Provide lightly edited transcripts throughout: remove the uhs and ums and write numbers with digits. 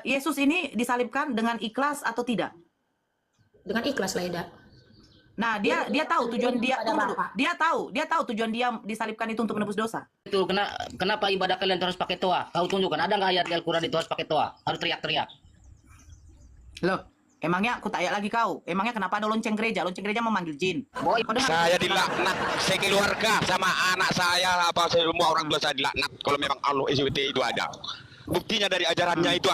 Yesus ini disalibkan dengan ikhlas atau tidak? Dengan ikhlas lah Eda. Nah, dia tahu tujuan dia, Pada tunggu dulu. Bapak. Dia tahu tujuan dia disalibkan itu untuk menebus dosa. Itu kenapa ibadah kalian harus pakai toa? Kau tunjukkan, ada nggak ayat di Al-Quran itu harus pakai toa? Harus teriak-teriak. Loh, emangnya aku tanya lagi kau, emangnya kenapa ada lonceng gereja? Lonceng gereja memanggil jin. Boy, Kau dengar? Saya dilaknat sekeluarga sama anak saya apa semua orang tua saya dilaknat kalau memang Allah SWT itu ada. Buktinya dari ajarannya itu.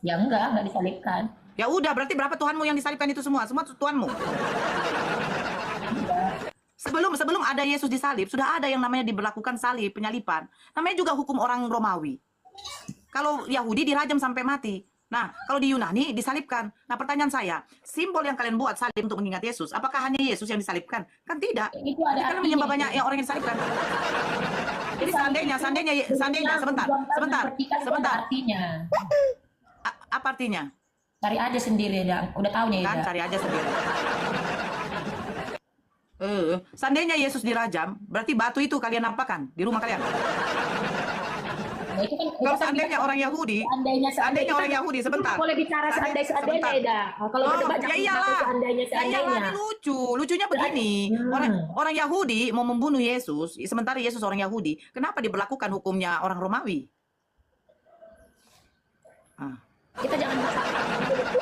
Ya enggak disalibkan. Ya udah, berarti berapa Tuhanmu yang disalibkan itu semua? Semua Tuhanmu. Sebelum ada Yesus disalib, sudah ada yang namanya diberlakukan salib, penyalipan. Namanya juga hukum orang Romawi. Kalau Yahudi dirajam sampai mati. Nah, kalau di Yunani disalibkan. Nah, pertanyaan saya, simbol yang kalian buat salib untuk mengingat Yesus, apakah hanya Yesus yang disalibkan? Kan tidak. Itu ada Kalian menyembah banyak yang orang yang disalibkan. Jadi seandainya, sebentar. Artinya. Apa artinya? Cari aja sendiri Eda. Udah tahu nih Kan Eda. cari aja sendiri. Seandainya Yesus dirajam, berarti batu itu kalian apakan di rumah kalian? Nah, itu kan Kalau seandainya orang Yahudi, seandainya orang Yahudi, sebentar. Boleh bicara seandainya Eda. Kalau berdebat ya iyalah. Ya iyalah, ini lucunya begini. Orang Yahudi mau membunuh Yesus, sementara Yesus orang Yahudi. Kenapa diberlakukan hukumnya orang Romawi? Kita jangan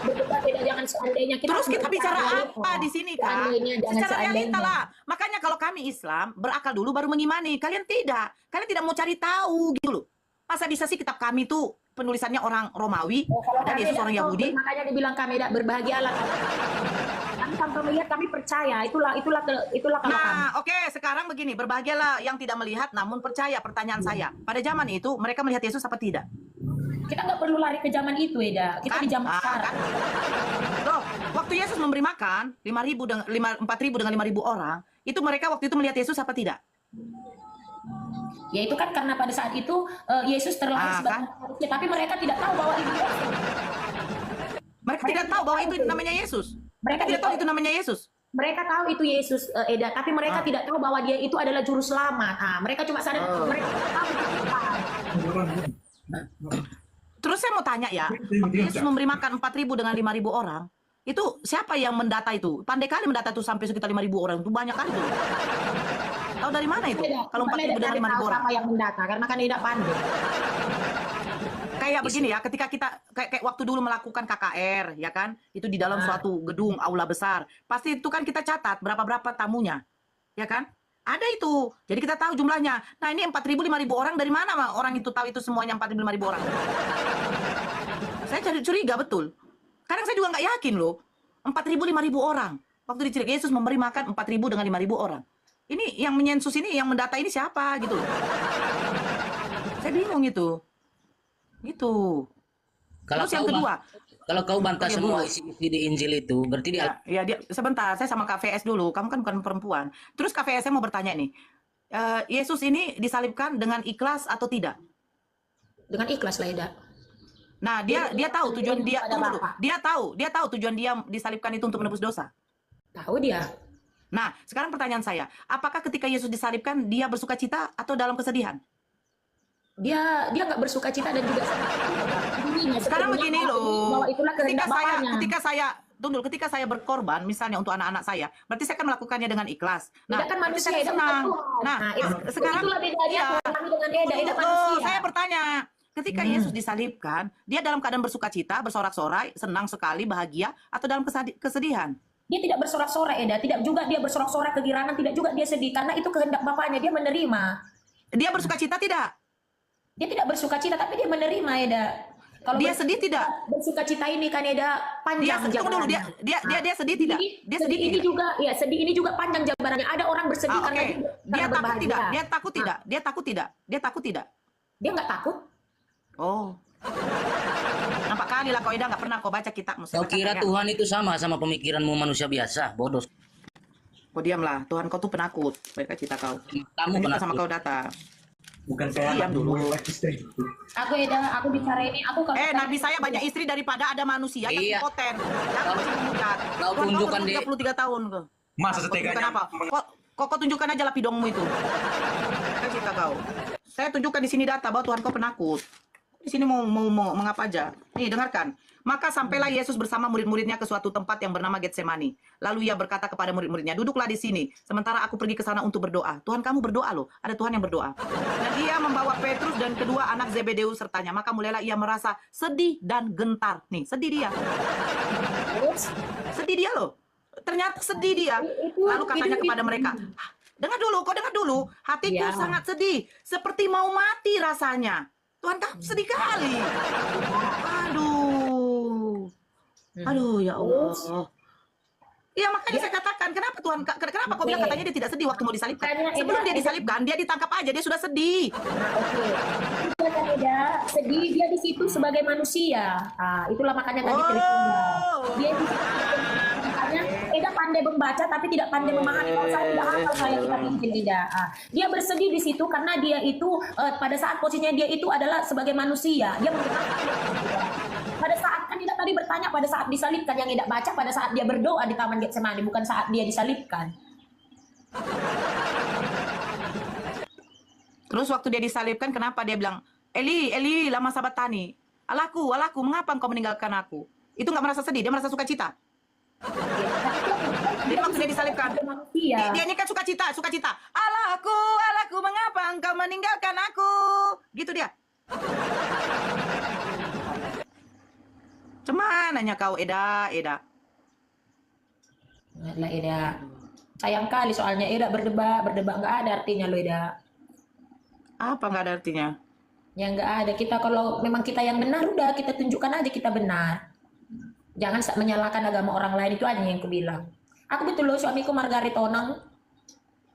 berdebat Eda, jangan seandainya. Terus kita bicara apa di sini kan? Secara realita seandainya. lah. Makanya kalau kami Islam berakal dulu baru mengimani. Kalian tidak. Kalian tidak mau cari tahu gitu loh. Masa bisa sih kitab kami tuh penulisannya orang Romawi dan Yesus orang Yahudi? Makanya dibilang kami tidak berbahagialah. Kami tanpa melihat kami percaya. Itulah kalau kami. Nah, oke, sekarang begini, berbahagialah yang tidak melihat namun percaya. Pertanyaan saya, pada zaman itu mereka melihat Yesus apa tidak? Kita nggak perlu lari ke zaman itu Eda. Kita di zaman sekarang. Loh, waktu Yesus memberi makan 4.000 dengan 5.000 orang, itu mereka waktu itu melihat Yesus apa tidak? Ya itu kan karena pada saat itu Yesus terlahir sebagai manusia, tapi mereka tidak tahu bahwa itu Mereka tidak tahu bahwa itu namanya Yesus. Mereka tidak tahu itu namanya Yesus. Mereka tahu itu Yesus Eda, tapi mereka tidak tahu bahwa dia itu adalah juru selamat. Nah, mereka cuma sadar mereka tahu itu. Terus saya mau tanya ya, waktu Yesus memberi makan 4.000 dengan 5.000 orang, itu siapa yang mendata itu? Pandai kali mendata itu sampai sekitar 5.000 orang, itu banyak kali tuh. Tahu dari mana itu? Kalau 4.000 dengan 5.000 orang. Siapa yang mendata? Karena kan tidak pandai. Kayak begini ya, ketika kita kayak waktu dulu melakukan KKR, ya kan? Itu di dalam suatu gedung aula besar. Pasti itu kan kita catat berapa tamunya. Ya kan? Ada itu. Jadi kita tahu jumlahnya. Nah, ini 4.000 5.000 orang dari mana orang itu tahu itu semuanya 4.000 5.000 orang? Saya curiga betul. Kadang saya juga nggak yakin loh. 4.000 5.000 orang. Waktu diceritakan Yesus memberi makan 4.000 dengan 5.000 orang. Ini yang menyensus ini, yang mendata ini siapa gitu loh. Saya bingung itu. Gitu. Terus yang kedua, kalau kau bantah semua isi di Injil itu, berarti dia sebentar, saya sama KVS dulu. Kamu kan bukan perempuan. Terus KVS saya mau bertanya nih. Yesus ini disalibkan dengan ikhlas atau tidak? Dengan ikhlas lah Eda. Nah, dia tahu tujuan dia, dia tahu tujuan dia disalibkan itu untuk menebus dosa. Tahu dia. Nah, sekarang pertanyaan saya, apakah ketika Yesus disalibkan dia bersukacita atau dalam kesedihan? Dia nggak bersukacita dan juga sekarang begini loh. Bahwa itulah ketika saya berkorban misalnya untuk anak-anak saya, berarti saya akan melakukannya dengan ikhlas. Nah, kan manusia saya senang. Nah, sekarang itulah bedanya kami dengan Eda manusia. Saya bertanya, ketika Yesus disalibkan, dia dalam keadaan bersukacita, bersorak-sorai, senang sekali, bahagia, atau dalam kesedihan? Dia tidak bersorak-sorai Eda, tidak juga dia bersorak-sorai kegiranan, tidak juga dia sedih karena itu kehendak Bapaknya, dia menerima. Dia bersukacita tidak? Dia tidak bersukacita tapi dia menerima Eda. Kalau dia sedih tidak? Bersukacita ini kan Eda panjang jabarannya. Dia sedih tidak? Dia sedih ini tidak? Juga ya sedih ini juga panjang jabarannya. Ada orang bersedih karena dia takut tidak? Dia takut tidak? Dia takut tidak? Dia takut tidak? Dia nggak takut. Oh. Nampak kali lah kau Eda nggak pernah kau baca kitab. Kau kira Tuhan itu sama pemikiranmu manusia biasa, bodoh. Kau diamlah, Tuhan kau tuh penakut. Mereka cita kau. Kamu penakut. Sama kau data. Bukan saya diam dulu. Istri. Aku Eda, aku bicara ini. Aku kalau Nabi saya banyak istri daripada ada manusia yang impoten. Yang masih memucat. Kau tunjukkan deh. 33 tahun kau. Masa seteganya. Kenapa? Kau tunjukkan aja lapidongmu itu. Saya cerita kau. Saya tunjukkan di sini data bahwa Tuhan kau penakut. Di sini mau mengapa aja. Nih, dengarkan. Maka sampailah Yesus bersama murid-muridnya ke suatu tempat yang bernama Getsemani. Lalu ia berkata kepada murid-muridnya, duduklah di sini, sementara aku pergi ke sana untuk berdoa. Tuhan, kamu berdoa loh, ada Tuhan yang berdoa. Dan ia membawa Petrus dan kedua anak Zebedeus sertanya. Maka mulailah ia merasa sedih dan gentar. Nih, sedih dia. Sedih dia loh. Ternyata sedih dia. Lalu katanya kepada mereka, dengar dulu, kau dengar dulu. Hatiku sangat sedih, seperti mau mati rasanya. Tuhan, kamu sedih kali. Aduh, ya Allah. Iya, makanya saya katakan, kenapa Tuhan, kenapa kau bilang katanya dia tidak sedih waktu mau disalibkan? Sebelum dia disalibkan, dia ditangkap aja, dia sudah sedih. Dia kan Eda, sedih dia di situ sebagai manusia. Itulah makanya tadi ceritanya. Dia di situ makanya Eda pandai membaca tapi tidak pandai memahami. Kalau saya tidak hafal saya kita bikin Eda. Dia bersedih di situ karena dia itu pada saat posisinya dia itu adalah sebagai manusia. Dia pada saat kan Eda tadi bertanya pada saat disalibkan, yang Eda baca pada saat dia berdoa di Taman Getsemani, bukan saat dia disalibkan. Terus waktu dia disalibkan, kenapa dia bilang, Eli, Eli, lama sabatani. Allahku, Allahku, mengapa engkau meninggalkan aku? Itu nggak merasa sedih, dia merasa sukacita. Jadi waktu dia disalibkan, dia ini kan sukacita. Allahku, Allahku, mengapa engkau meninggalkan aku? Gitu dia. Cemananya kau, Eda. Lah Eda. Sayang kali soalnya Eda berdebat nggak ada artinya loh Eda. Apa nggak ada artinya? Ya nggak ada. Kita kalau memang kita yang benar udah kita tunjukkan aja kita benar. Jangan menyalahkan agama orang lain, itu aja yang aku bilang. Aku betul loh suamiku Margaret Tonang.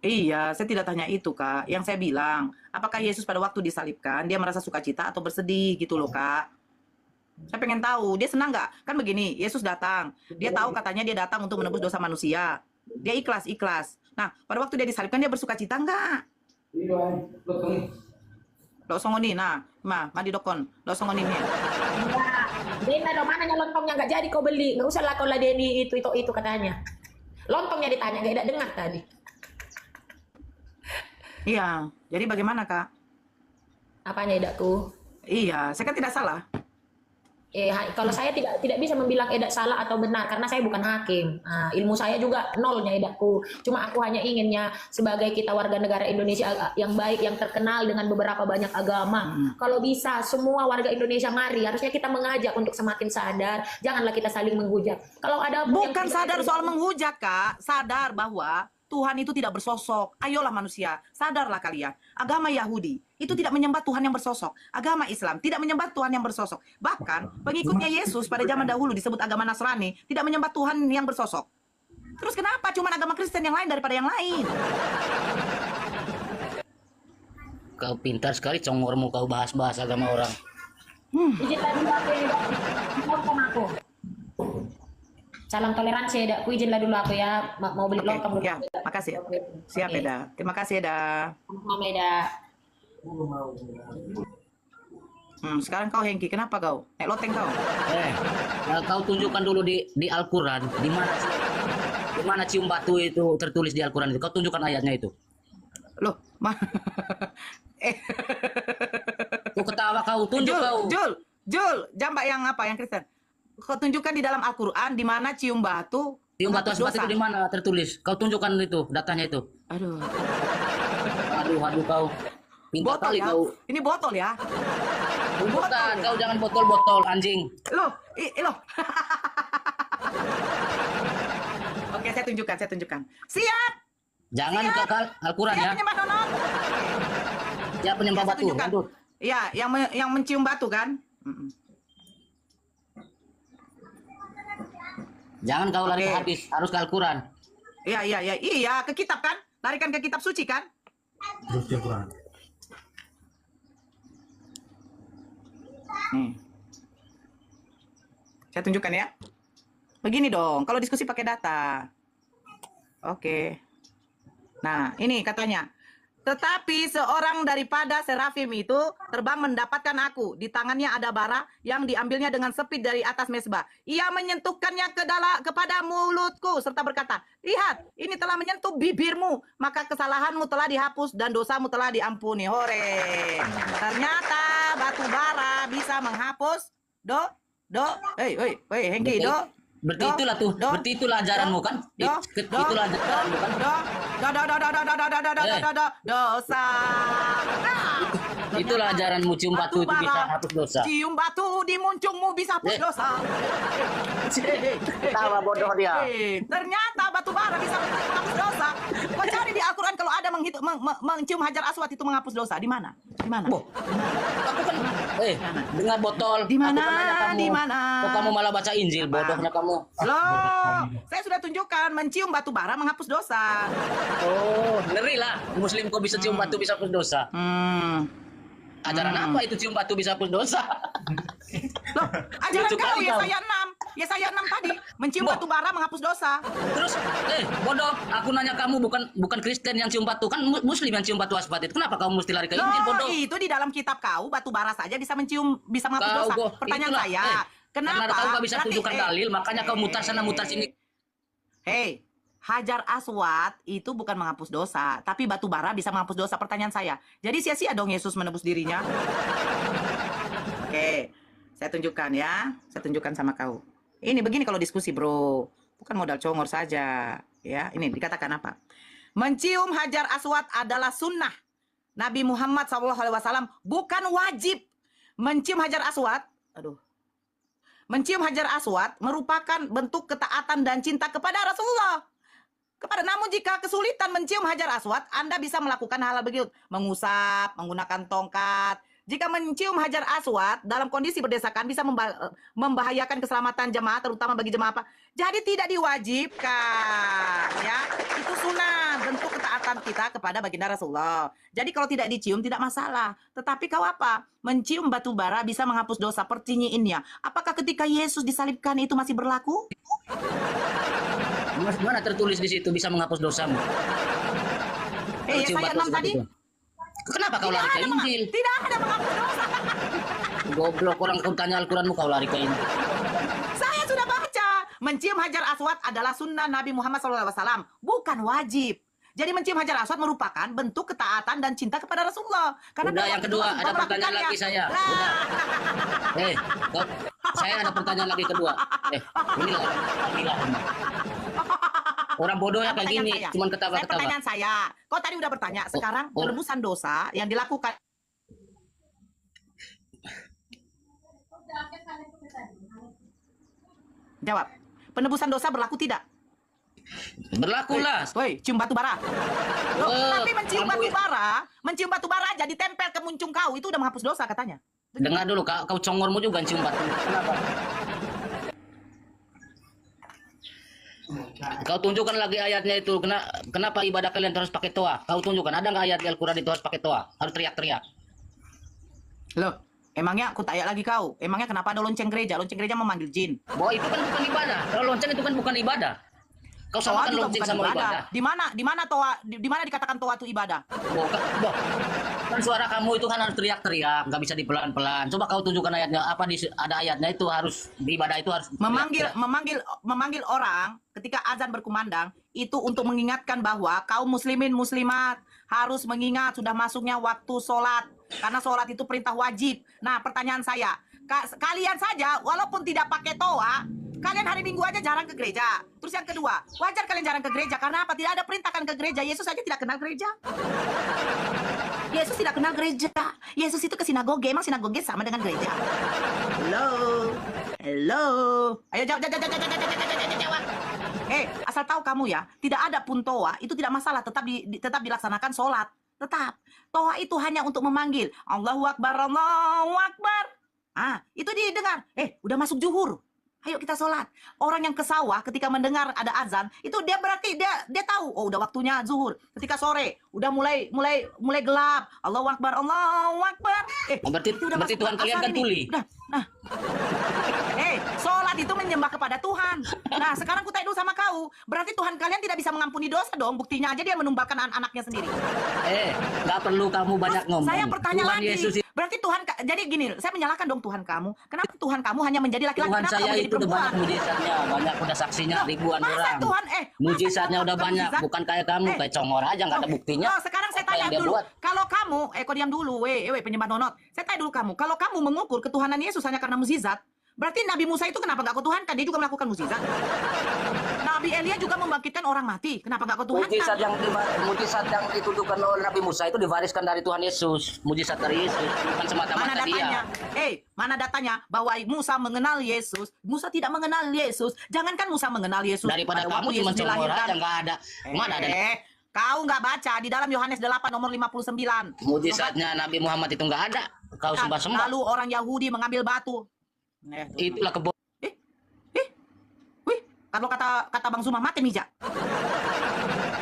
Iya, saya tidak tanya itu, Kak. Yang saya bilang, apakah Yesus pada waktu disalibkan, dia merasa sukacita atau bersedih gitu loh, Kak. Saya pengen tahu, dia senang nggak? Kan begini, Yesus datang. Dia tahu katanya dia datang untuk menebus dosa manusia. Dia ikhlas. Nah, pada waktu dia disalibkan, dia bersukacita nggak? Lo songoni, nah, mandi dokon. Lo songoni nih. Dena lo mananya lontongnya nggak jadi kau beli, nggak usah lah kau ladeni itu katanya. Lontongnya ditanya nggak ada dengar tadi. Iya, jadi bagaimana, Kak? Apanya Edaku? Iya, saya kan tidak salah. Kalau saya tidak bisa membilang Eda salah atau benar karena saya bukan hakim. Ilmu saya juga nolnya Edaku. Cuma aku hanya inginnya sebagai kita warga negara Indonesia yang baik, yang terkenal dengan beberapa banyak agama. Kalau bisa semua warga Indonesia mari, harusnya kita mengajak untuk semakin sadar. Janganlah kita saling menghujat. Kalau ada bukan sadar soal menghujat, Kak. Sadar bahwa Tuhan itu tidak bersosok. Ayolah manusia, sadarlah kalian. Agama Yahudi itu tidak menyembah Tuhan yang bersosok. Agama Islam tidak menyembah Tuhan yang bersosok. Bahkan pengikutnya Yesus pada zaman dahulu disebut agama Nasrani tidak menyembah Tuhan yang bersosok. Terus kenapa cuma agama Kristen yang lain daripada yang lain? Kau pintar sekali congormu, kau bahas-bahas agama orang. Izin lagi lontong aku. Salam toleransi Eda. Ku izin dulu aku ya mau beli lontong dulu. Ya, makasih. Siap Eda. Terima kasih Eda. Sama Eda. Sekarang kau Hengki, kenapa kau? Naik loteng kau? Kau tunjukkan dulu di Al-Quran di mana cium batu itu tertulis di Al-Quran itu. Kau tunjukkan ayatnya itu. Loh, Kau ketawa, kau tunjuk kau. Jul, jambak yang apa? Yang Kristen. Kau tunjukkan di dalam Al-Quran di mana cium batu. Cium batu asbat itu di mana tertulis? Kau tunjukkan itu datanya itu. Aduh. Aduh kau. Pintar Botol kali ya? kau. Ini botol ya? Bukan, kau jangan botol-botol anjing. Loh. Oke, saya tunjukkan. Siap. Jangan ke Al-Quran ya. Siap penyembah nonong. Siap penyembah batu. Aduh. Ya, yang mencium batu kan? Jangan kau lari ke hadis, harus ke Al-Quran. Iya, ke kitab kan? Larikan ke kitab suci kan? Terus ke Quran. Saya tunjukkan ya. Begini dong, kalau diskusi pakai data. Oke. Nah, ini katanya. Tetapi seorang daripada serafim itu terbang mendapatkan aku. Di tangannya ada bara yang diambilnya dengan sepit dari atas mezbah. Ia menyentuhkannya kepada mulutku serta berkata, lihat, ini telah menyentuh bibirmu. Maka kesalahanmu telah dihapus dan dosamu telah diampuni. Hore. Ternyata batu bara bisa menghapus Hengki, Berarti itulah tuh, berarti itulah ajaranmu kan? Itulah ajaranmu kan? dosa. Itulah ajaranmu, cium batu itu bisa hapus dosa. Cium batu di muncungmu bisa hapus dosa. Tawa bodoh dia. Ternyata batu bara bisa menghapus dosa. Kau cari di Al-Quran kalau ada mencium hajar aswad itu menghapus dosa. Di mana? Di mana? Aku kan, dengar botol. Di mana? Aku kan nanya kamu. Di mana? Kok kamu malah baca Injil, bodohnya kamu. Loh, saya sudah tunjukkan mencium batu bara menghapus dosa. Oh, ngeri lah. Muslim kok bisa cium batu bisa hapus dosa. Ajaran apa itu cium batu bisa hapus dosa? Loh, ajaran Lucu kau kali ya kau. saya 6. Ya saya 6 tadi, mencium batu bara menghapus dosa. Terus, bodoh. Aku nanya kamu bukan Kristen yang cium batu, kan Muslim yang cium batu asbat itu. Kenapa kamu mesti lari ke Injil, Loh, bodoh? itu di dalam kitab kau batu bara saja bisa bisa menghapus Kau, dosa. Go. Pertanyaan Itulah, saya, kenapa? Karena kau gak bisa Berarti, tunjukkan dalil, makanya kau mutar sana mutar sini. Hei, hajar aswad itu bukan menghapus dosa, tapi batu bara bisa menghapus dosa. Pertanyaan saya, jadi sia-sia dong Yesus menebus dirinya? Oke, saya tunjukkan ya. Saya tunjukkan sama kau. Ini begini kalau diskusi, bro. Bukan modal congor saja. Ya, ini dikatakan apa? Mencium hajar aswad adalah sunnah. Nabi Muhammad SAW bukan wajib. Mencium hajar aswad, mencium hajar aswad merupakan bentuk ketaatan dan cinta kepada Rasulullah. Namun jika kesulitan mencium hajar aswad, Anda bisa melakukan hal begitu, mengusap, menggunakan tongkat. Jika mencium hajar aswad dalam kondisi berdesakan bisa membahayakan keselamatan jemaah, terutama bagi jemaah apa? Jadi tidak diwajibkan, ya. Itu sunnah, bentuk ketaatan kita kepada baginda Rasulullah. Jadi kalau tidak dicium tidak masalah. Tetapi kau apa? Mencium batu bara bisa menghapus dosa, percinyiinnya. Apakah ketika Yesus disalibkan itu masih berlaku? Mana tertulis di situ bisa menghapus dosamu? Saya Cium batu 6 asbat tadi. itu. Kenapa kau lari ke Injil? Tidak ada menghapus dosa. Goblok, orang kau tanya Al-Quranmu kau lari ke Injil. Saya sudah baca. Mencium hajar aswad adalah sunnah Nabi Muhammad SAW. Bukan wajib. Jadi mencium hajar aswad merupakan bentuk ketaatan dan cinta kepada Rasulullah. Udah, yang kedua, ada pertanyaan lagi saya. Udah. Saya ada pertanyaan lagi kedua. Inilah. Orang bodohnya kayak gini, cuman ketawa-ketawa. Pertanyaan saya, kau tadi udah bertanya, sekarang penebusan dosa yang dilakukan. Jawab, penebusan dosa berlaku tidak? Berlaku lah. Woi, cium batu bara. Loh, tapi mencium batu bara aja ditempel ke muncung kau, itu udah menghapus dosa katanya. Dengar dulu, kau congormu juga cium batu. Kau tunjukkan lagi ayatnya itu. Kenapa ibadah kalian harus pakai toa? Kau tunjukkan, ada nggak ayat di Al-Quran itu harus pakai toa? Harus teriak-teriak. Loh, emangnya aku tanya lagi kau. Emangnya kenapa ada lonceng gereja? Lonceng gereja memanggil jin. Bahwa itu kan bukan ibadah. Kalau lonceng itu kan bukan ibadah. Kau Toa samakan juga lonceng bukan sama ibadah. Di mana toa? Di mana dikatakan toa itu ibadah? Kan suara kamu itu kan harus teriak-teriak, nggak bisa dipelan-pelan. Coba kau tunjukkan ayatnya. Apa ada ayatnya itu harus di ibadah itu harus memanggil orang ketika azan berkumandang itu untuk mengingatkan bahwa kaum muslimin muslimat harus mengingat sudah masuknya waktu sholat, karena sholat itu perintah wajib. Nah, pertanyaan saya, kalian saja walaupun tidak pakai toa, kalian hari Minggu aja jarang ke gereja. Terus yang kedua, wajar kalian jarang ke gereja karena apa? Tidak ada perintahkan ke gereja. Yesus saja tidak kenal gereja. Yesus tidak kenal gereja. Yesus itu ke sinagoge. Emang sinagoge sama dengan gereja? Hello. Ayo jawab. Asal tahu kamu ya, tidak ada pun toa, itu tidak masalah, tetap dilaksanakan sholat. Tetap. Toa itu hanya untuk memanggil. Allahu Akbar, Allahu Akbar. Itu didengar. Udah masuk zuhur. Ayo kita sholat. Orang yang ke sawah ketika mendengar ada azan, itu dia berarti dia tahu, oh udah waktunya zuhur. Ketika sore, udah mulai gelap. Allahu Akbar, Allahu Akbar. Berarti Tuhan kalian kan tuli. Sholat itu menyembah kepada Tuhan. Nah, sekarang ku tanya dulu sama kau. Berarti Tuhan kalian tidak bisa mengampuni dosa dong. Buktinya aja dia menumbalkan anaknya sendiri. Nggak perlu kamu banyak ngomong. Saya bertanya Tuhan lagi. Yesus Berarti Tuhan, jadi gini, saya menyalahkan dong Tuhan kamu. Kenapa Tuhan kamu hanya menjadi laki-laki? Tuhan Kenapa saya kamu jadi itu udah perempuan? banyak mujizatnya, banyak udah saksinya Loh, ribuan masa orang. Tuhan, Mujizatnya masa udah Tuhan banyak, mujizat? bukan kayak kamu, kayak congor aja nggak ada buktinya. Oh, sekarang saya Apa tanya yang dia dulu. buat? Kalau kamu, kau diam dulu, penyembah nonot. Saya tanya dulu kamu. Kalau kamu mengukur ketuhanan Yesus hanya karena mukjizat, berarti Nabi Musa itu kenapa nggak kau tuhankan? Dia juga melakukan mukjizat. Nabi Elia juga membangkitkan orang mati. Kenapa nggak kau tuhankan? Mujizat yang dituduhkan oleh Nabi Musa itu diwariskan dari Tuhan Yesus. Mujizat dari Yesus, bukan Mana semata-mata datanya? dia. Mana datanya bahwa Musa mengenal Yesus? Musa tidak mengenal Yesus. Jangankan Musa mengenal Yesus. Daripada pada kamu waktu cuma Yesus congor dilahirkan. aja nggak ada. Mana ada Kau nggak baca di dalam Yohanes 8 nomor 59. mujizatnya Nabi Muhammad itu nggak ada. Kau sembah-sembah. Lalu orang Yahudi mengambil batu. Itulah kebohongan. Wih, kalau kata Bang Zuma, mati mija.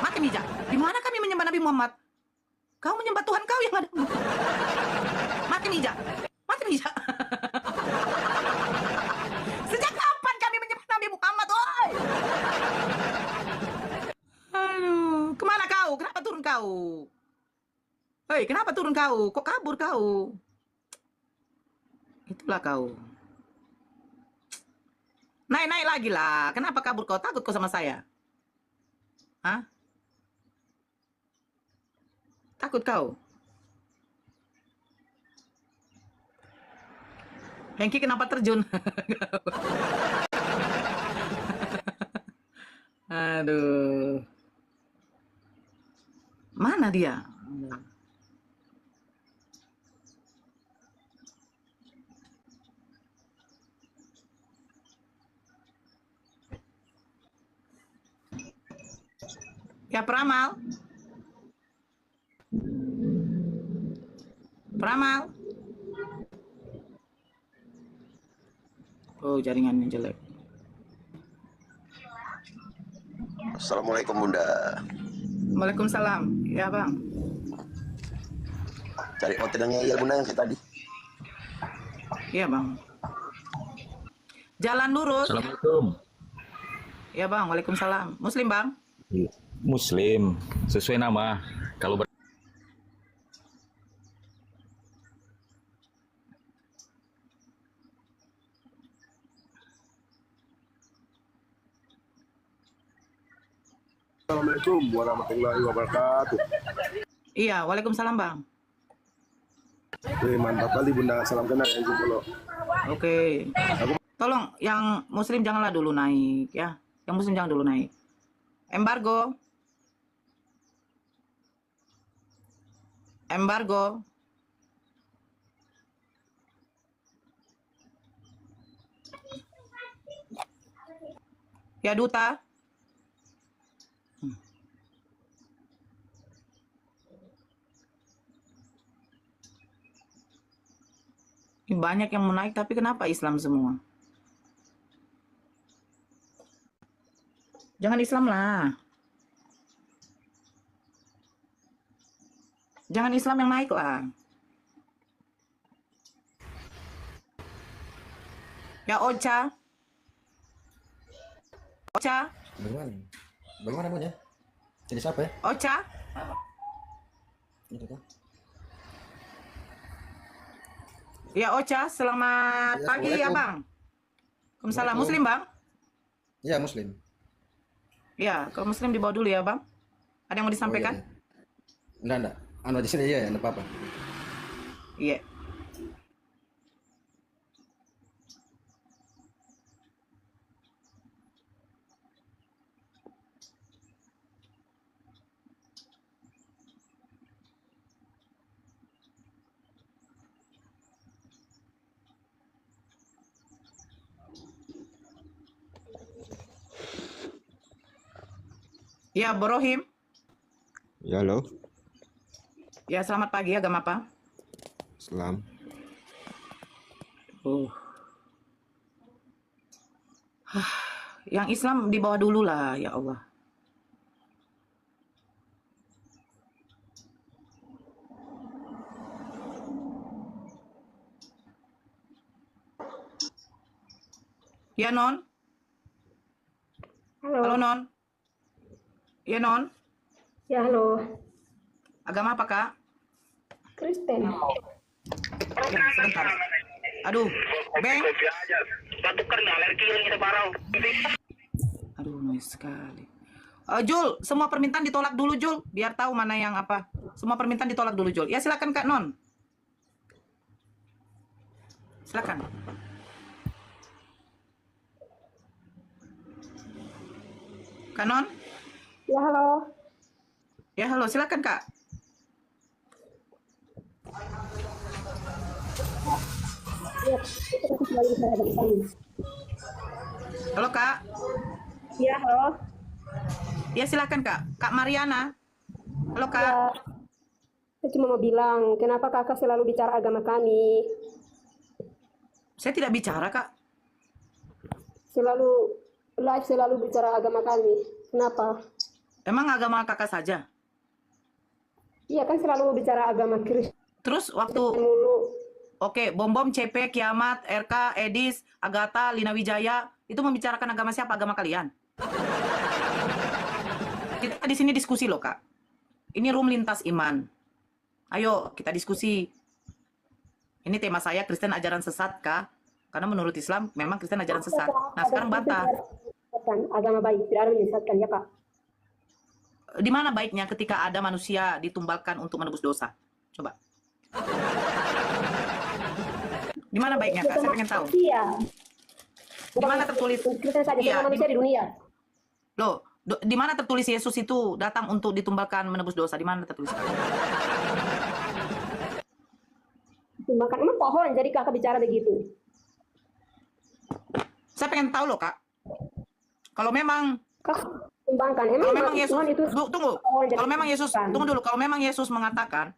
Mati mija. Di mana kami menyembah Nabi Muhammad? Kau menyembah Tuhan kau yang ada. Mati mija. Mati mija. Sejak kapan kami menyembah Nabi Muhammad, woi? Aduh, kemana kau? Kenapa turun kau? Hei, kenapa turun kau? Kok kabur kau? Itulah kau. Naik lagi lah. Kenapa kabur kau? Takut kau sama saya? Hah? Takut kau? Hengki kenapa terjun? Aduh. Mana dia? Ya, Pramal. Pramal. Oh, jaringannya jelek. Assalamualaikum Bunda. Waalaikumsalam. Ya, Bang. Cari hotel yang ngeyel Bunda yang kayak tadi. Iya, Bang. Jalan lurus. Assalamualaikum. Ya, Bang. Waalaikumsalam. Muslim, Bang? Muslim, sesuai nama. Kalau Assalamualaikum warahmatullahi wabarakatuh. Iya, Waalaikumsalam, Bang. Mantap kali Bunda, salam kenal ya dulu. Oke. Tolong yang Muslim janganlah dulu naik ya. Yang Muslim jangan dulu naik. Embargo. Embargo. Ya, Duta. Banyak yang mau naik, tapi kenapa Islam semua? Jangan Islam lah. Jangan Islam yang naik lah. Ya, Ocha. Ocha. Bagaimana? Bagaimana namanya? Jadi siapa ya? Ocha. Itu kan? Ya, Ocha. Selamat Ya, pagi ya, Assalamualaikum. Bang. Waalaikumsalam. Waalaikumsalam. Muslim, Bang? Iya Muslim. Ya, kalau Muslim dibawa dulu ya, Bang. Ada yang mau disampaikan? Oh, iya. Enggak. Anu di sini ya, enggak apa-apa. Iya. Ya, Borohim. Ya, halo. Ya, selamat pagi. Agama apa? Islam. Oh. Yang Islam dibawa dulu lah, ya Allah. Ya, Non. Halo Non. Iya Non. Ya, halo. Agama apa Kak? Kristen. Ya, sebentar. Aduh, Beng. Aduh, noise sekali. Jul, semua permintaan ditolak dulu Jul, biar tahu mana yang apa. Semua permintaan ditolak dulu Jul. Ya silakan Kak Non. Silakan. Kak Non? Ya, halo. Ya halo, silakan Kak. Ya, kita kembali bicara dari tadi. Halo Kak. Ya, halo. Ya silakan Kak. Kak Mariana. Halo Kak. Ya, saya cuma mau bilang, kenapa kakak selalu bicara agama kami? Saya tidak bicara Kak. Selalu live, selalu bicara agama kami. Kenapa? Emang agama kakak saja? Iya kan selalu bicara agama Kristen Terus waktu mulu. Oke, Bom-Bom, CP, Kiamat, RK, Edis, Agatha, Lina Wijaya, itu membicarakan agama siapa? Agama kalian? Kita di sini diskusi loh, Kak. Ini room lintas iman. Ayo, kita diskusi. Ini tema saya, Kristen ajaran sesat, Kak. Karena menurut Islam, memang Kristen ajaran sesat. Nah, sekarang bata. Agama baik, tidak ada menyesatkan ya Kak. Di mana baiknya ketika ada manusia ditumbalkan untuk menebus dosa? Coba. Di mana baiknya, Kak? Saya pengen tahu. Iya. Di mana tertulis? Kristen saja, Iya, semua manusia di dunia. Loh, di mana tertulis Yesus itu datang untuk ditumbalkan menebus dosa? Di mana tertulis? Makan emang pohon, jadi kakak bicara begitu. Saya pengen tahu loh, Kak. Kalau memang Kakak kembangkan. kalau memang Yesus Tuhan itu tunggu. pohon, jadi Kalau memang Yesus bukan. tunggu dulu. Kalau memang Yesus mengatakan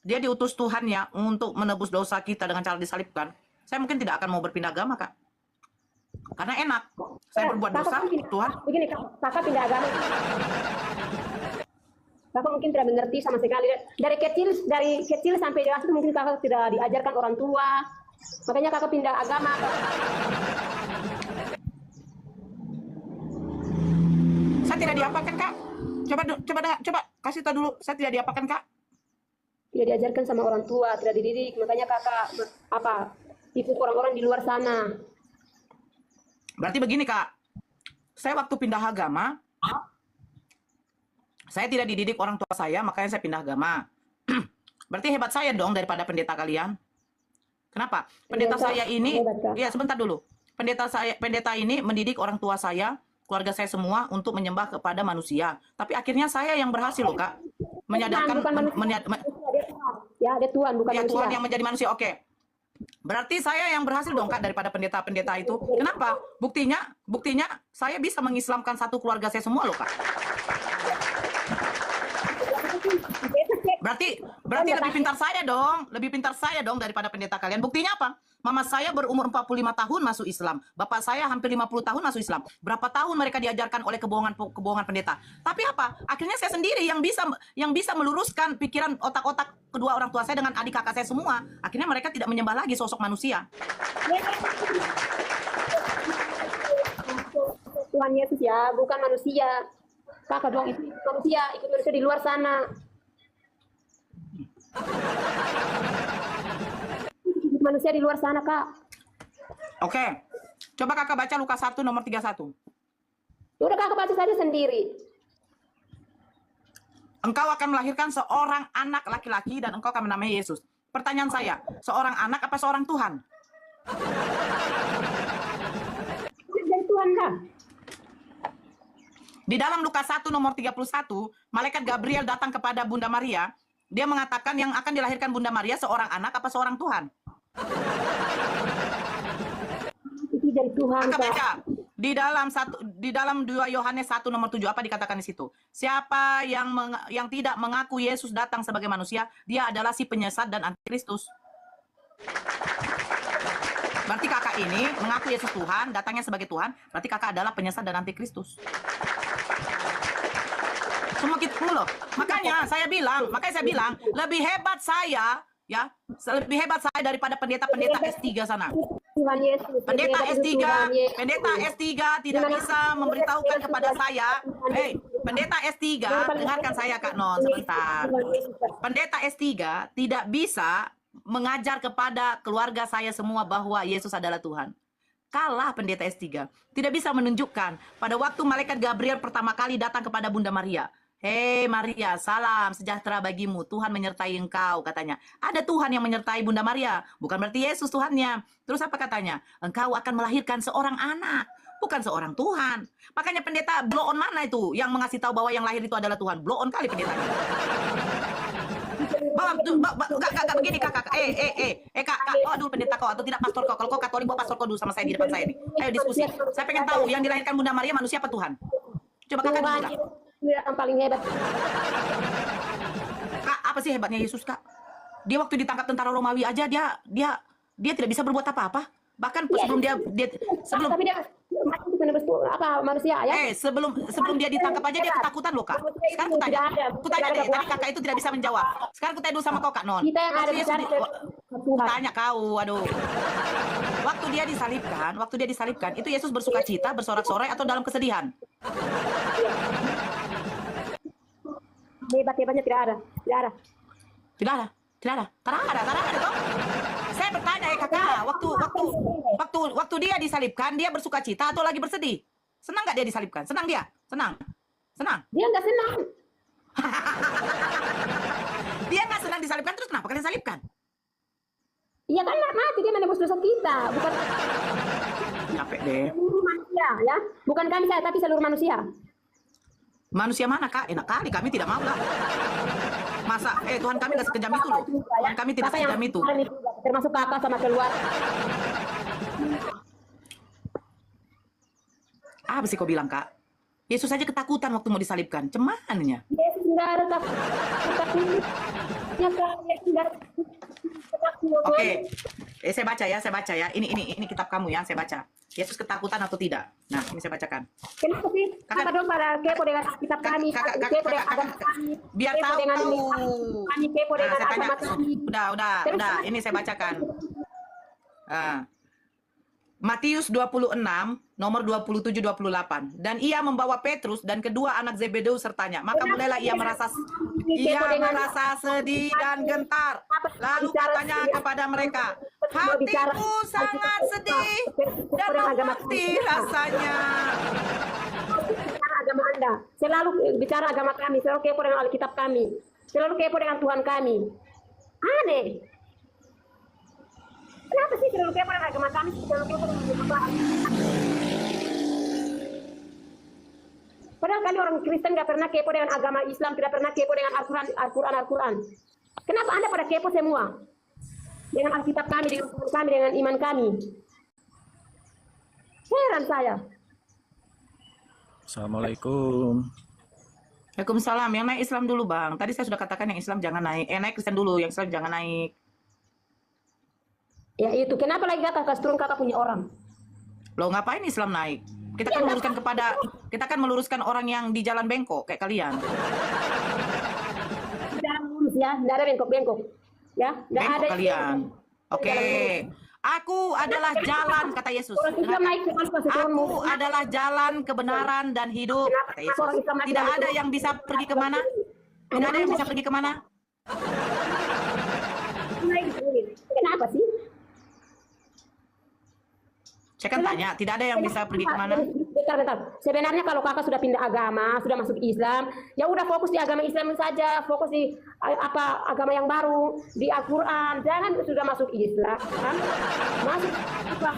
dia diutus Tuhannya untuk menebus dosa kita dengan cara disalibkan, saya mungkin tidak akan mau berpindah agama, Kak. Karena enak. Saya berbuat Kakak dosa, mungkin- Tuhan. Begini, kakak pindah agama. Kakak mungkin tidak mengerti sama sekali. Dari kecil sampai dewasa itu mungkin kakak tidak diajarkan orang tua. Makanya kakak pindah agama. Saya tidak diapakan, Kak. Coba kasih tahu dulu. Saya tidak diapakan, Kak. Tidak diajarkan sama orang tua, tidak dididik. Makanya kakak ikut orang-orang di luar sana. Berarti begini, Kak. Saya waktu pindah agama, saya tidak dididik orang tua saya, makanya saya pindah agama. Berarti hebat saya dong daripada pendeta kalian. Kenapa? Pendeta Hebat, saya ini, hebat, Kak. ya sebentar dulu. Pendeta ini mendidik orang tua saya, keluarga saya semua untuk menyembah kepada manusia. Tapi akhirnya saya yang berhasil loh, Kak. Menyadarkan, Bukan manusia. Dia Tuhan. Ya, dia Tuhan, bukan ya manusia. Tuhan yang menjadi manusia. Oke. Berarti saya yang berhasil dong, Kak, daripada pendeta-pendeta itu. Kenapa? Buktinya saya bisa mengislamkan satu keluarga saya semua loh, Kak. Berarti lebih pintar saya dong daripada pendeta kalian. Buktinya apa? Mama saya berumur 45 tahun masuk Islam. Bapak saya hampir 50 tahun masuk Islam. Berapa tahun mereka diajarkan oleh kebohongan pendeta. Tapi apa? Akhirnya saya sendiri yang bisa meluruskan pikiran otak-otak kedua orang tua saya dengan adik kakak saya semua. Akhirnya mereka tidak menyembah lagi sosok manusia. Tuhan Yesus ya, bukan manusia. Kakak dong itu manusia, ikut manusia di luar sana. Manusia di luar sana, Kak. Oke. Coba kakak baca Lukas 1 nomor 31. Udah kakak baca saja sendiri. Engkau akan melahirkan seorang anak laki-laki dan engkau akan menamai Yesus. Pertanyaan saya, seorang anak apa seorang Tuhan? Dari Tuhan, Kak. Di dalam Lukas 1 nomor 31, malaikat Gabriel datang kepada Bunda Maria. Dia mengatakan yang akan dilahirkan Bunda Maria seorang anak apa seorang Tuhan? Itu dari Tuhan, Kakak Kak. baca. Di dalam 2 Yohanes 1 nomor 7 apa dikatakan di situ? Siapa yang tidak mengaku Yesus datang sebagai manusia, dia adalah si penyesat dan antikristus. Berarti kakak ini mengaku Yesus Tuhan, datangnya sebagai Tuhan, berarti kakak adalah penyesat dan antikristus. Semua kita loh. Makanya saya bilang, lebih hebat saya daripada pendeta-pendeta S3 sana. Tuhan Yesus. Pendeta Hebat itu S3, Tuhan Yesus. pendeta S3 tidak bisa memberitahukan kepada saya. Pendeta S3, dengarkan saya Kak Non sebentar. Pendeta S3 tidak bisa mengajar kepada keluarga saya semua bahwa Yesus adalah Tuhan. Kalah pendeta S3. Tidak bisa menunjukkan pada waktu malaikat Gabriel pertama kali datang kepada Bunda Maria. Hei Maria, salam sejahtera bagimu. Tuhan menyertai engkau, katanya. Ada Tuhan yang menyertai Bunda Maria. Bukan berarti Yesus Tuhannya. Terus apa katanya? Engkau akan melahirkan seorang anak. Bukan seorang Tuhan. Makanya pendeta blow on mana itu? Yang mengasih tahu bahwa yang lahir itu adalah Tuhan. Blow on kali pendetanya. Gak begini kakak. Kak. Aduh pendeta kau atau tidak pastor kau. Kalau kau Katolik, bawa pastor kau dulu sama saya di depan saya nih. Ayo diskusi. Saya pengen tahu yang dilahirkan Bunda Maria manusia apa Tuhan? Coba kakak dulu Kak. Yang paling hebat. Kak, apa sih hebatnya Yesus, Kak? Dia waktu ditangkap tentara Romawi aja dia tidak bisa berbuat apa-apa. Bahkan sebelum sebelum tapi dia mati bukan apa manusia ya? sebelum dia ditangkap aja dia ketakutan loh, Kak. Sekarang aku tanya deh, tadi kakak itu tidak bisa menjawab. Sekarang aku tanya dulu sama kau, Kak Non. Kita yang ada Waktu bicara Yesus Tuhan. tanya kau, aduh. Waktu dia disalibkan, itu Yesus bersukacita, bersorak-sorai atau dalam kesedihan? Hebat-hebatnya tidak ada. Tidak ada. Karena ada toh. Saya bertanya ya kakak, waktu dia disalibkan, dia bersukacita atau lagi bersedih? Senang nggak dia disalibkan? Senang dia? Senang. Dia nggak senang. Dia nggak senang disalibkan, terus kenapa kalian salibkan? Iya kan mati dia menebus dosa kita, bukan Capek deh. seluruh manusia ya. Bukan kami saya tapi seluruh manusia. Manusia mana kak? Enak kali, kami tidak mau lah. Masa, Tuhan kami nggak sekejam itu loh. Tuhan kami tidak sekejam itu. Termasuk kakak sama keluar. Apa sih kau bilang kak? Yesus saja ketakutan waktu mau disalibkan. Cemannya. Yesus nggak ada takut. Ya kan, Yesus nggak ada takut. Oke. Saya baca ya. Ini kitab kamu ya, saya baca. Yesus ketakutan atau tidak? Nah, ini saya bacakan. Kenapa sih? Apa dong pada kepo dengan kitab kami? Kepo dengan agama kami. Biar Kepo tahu. dengan kami kepo Nah, dengan saya tanya. agama kami. Udah. Ini saya bacakan. Matius 26, nomor 27-28. Dan ia membawa Petrus dan kedua anak Zebedeus sertanya. Maka mulailah ia merasa sedih dan gentar. Lalu katanya kepada mereka, hatiku sangat sedih dan mengerti rasanya. Bicara agama Anda. Selalu bicara agama kami. Selalu kepo dengan Alkitab kami. Selalu kepo dengan Tuhan kami. Aneh. Kenapa sih selalu kepo dengan agama kami? Selalu kepo dengan agama kami. Padahal kami orang Kristen nggak pernah kepo dengan agama Islam, tidak pernah kepo dengan Al-Quran. Kenapa Anda pada kepo semua? Dengan Alkitab kami, dengan Tuhan kami, dengan iman kami. Heran saya. Assalamualaikum. Waalaikumsalam. Yang naik Islam dulu bang. Tadi saya sudah katakan yang Islam jangan naik. Naik Kristen dulu, yang Islam jangan naik. Ya itu, kenapa lagi kakak turun kakak punya orang? Loh ngapain Islam naik? Kita kan meluruskan orang yang di jalan bengkok kayak kalian. Tidak lurus ya, tidak ada bengkok-bengkok. Ya, tidak Bengkok ada kalian. Oke. Aku adalah jalan, kata Yesus. Aku adalah jalan, kebenaran, dan hidup, kata Yesus. Tidak ada yang bisa pergi kemana? Tidak ada yang bisa pergi kemana? Kenapa sih? Saya kan tanya, tidak ada yang bisa pergi kemana? Bentar. Sebenarnya kalau kakak sudah pindah agama, sudah masuk Islam, ya udah fokus di agama Islam saja, fokus di agama yang baru, di Al-Quran. Jangan sudah masuk Islam, kan? Masuk apa?